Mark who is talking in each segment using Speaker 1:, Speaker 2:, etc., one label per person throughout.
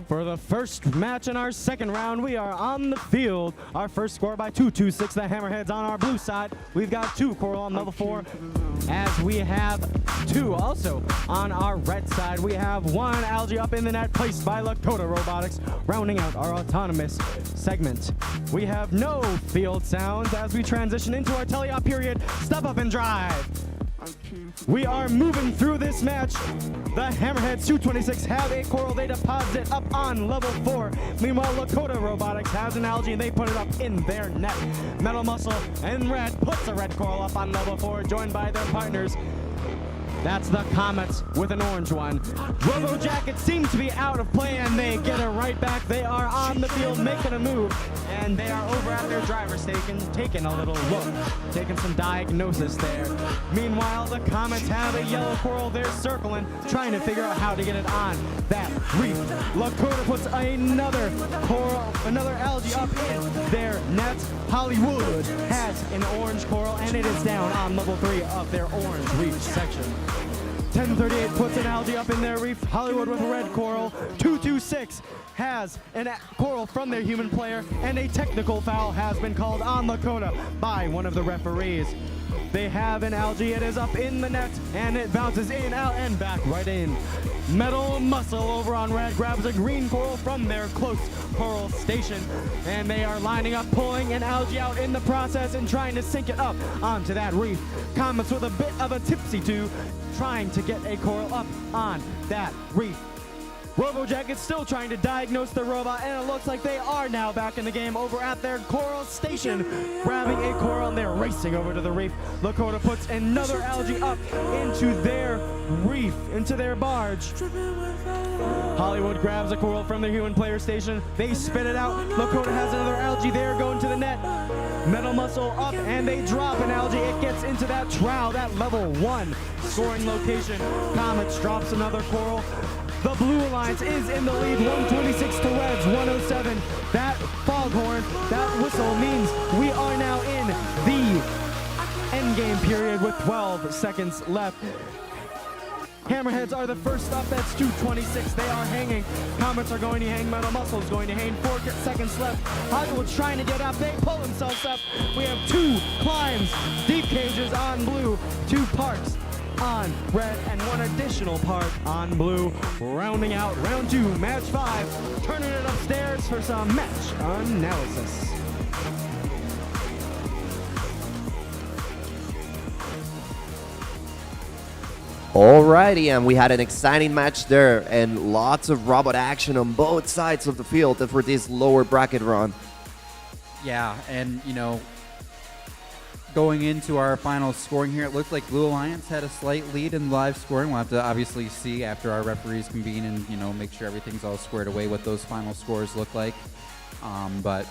Speaker 1: For the first match in our second round, we are on the field. Our first score by 226, the Hammerheads on our blue side. We've got 2 Coral on level 4, as we have 2 also on our red side. We have 1 Algae up in the net placed by Lakota Robotics, rounding out our autonomous segment. We have no field sounds as we transition into our teleop period. Step up and drive. We are moving through this match. The Hammerheads 226 have a Coral. They deposit up on level 4. Meanwhile, Lakota Robotics has an Algae and they put it up in their net. Metal Muscle and Red puts a red Coral up on level 4, joined by their partners. That's the Comets with an orange one. Robo Jackets seem to be out of play and they get it right back. They are on the field making a move and they are over at their driver's station taking a little look, taking some diagnosis there. Meanwhile, the Comets have a yellow Coral. They're circling, trying to figure out how to get it on that reef. Lakota puts another Coral, another Algae up in their net. Hollywood has an orange Coral and it is down on level 3 of their orange reef section. 1038 puts an Algae up in their reef. Hollywood with a red Coral. 226 has a Coral from their human player, and a technical foul has been called on Lakota by one of the referees. They have an Algae. It is up in the net, and it bounces in, out, and back right in. Metal Muscle over on red grabs a green Coral from their close Coral station, and they are lining up, pulling an Algae out in the process and trying to sink it up onto that reef. Comets with a bit of a tipsy-do, trying to get a Coral up on that reef. Robo Jackets still trying to diagnose the robot, and it looks like they are now back in the game over at their Coral station, grabbing a Coral, and they're racing over to the reef. Lakota puts another Algae up into their reef, into their barge. Hollywood grabs a Coral from their human player station. They spit it out. Lakota has another Algae. They're going to the net. Metal Muscle up, and they drop an Algae. It gets into that trowel, that level 1 scoring location. Comets drops another Coral. The Blue Alliance is in the lead, 126 to Reds, 107. That foghorn, that whistle means we are now in the endgame period with 12 seconds left. Hammerheads are the first up, that's 226. They are hanging. Comets are going to hang. Metal Muscle is going to hang. 4 seconds left. Hollywood's trying to get up. They pull themselves up. We have 2 climbs. Deep cages on blue. 2 parks on red, and 1 additional part on blue. Rounding out round 2, match 5. Turning it upstairs for some match analysis.
Speaker 2: Alrighty, and we had an exciting match there and lots of robot action on both sides of the field for this lower bracket run.
Speaker 3: Yeah, and you know, going into our final scoring here, it looked like Blue Alliance had a slight lead in live scoring. We'll have to obviously see after our referees convene and, you know, make sure everything's all squared away what those final scores look like. But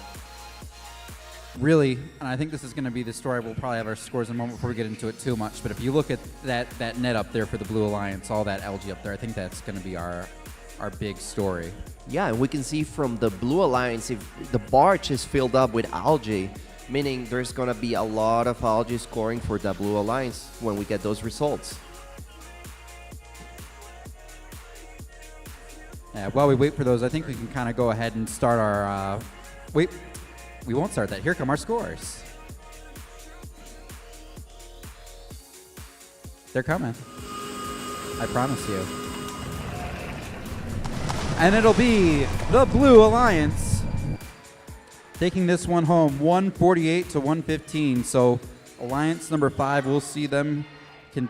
Speaker 3: really, and I think this is going to be the story, we'll probably have our scores in a moment before we get into it too much, but if you look at that net up there for the Blue Alliance, all that Algae up there, I think that's going to be our big story.
Speaker 2: Yeah, and we can see from the Blue Alliance, if the barge is filled up with Algae, meaning there's going to be a lot of Algae scoring for the Blue Alliance when we get those results.
Speaker 3: Yeah, while we wait for those, I think we can kind of go ahead and start our... wait, we won't start that. Here come our scores. They're coming. I promise you. And it'll be the Blue Alliance taking this one home, 148 to 115. So Alliance number 5, we'll see them continue.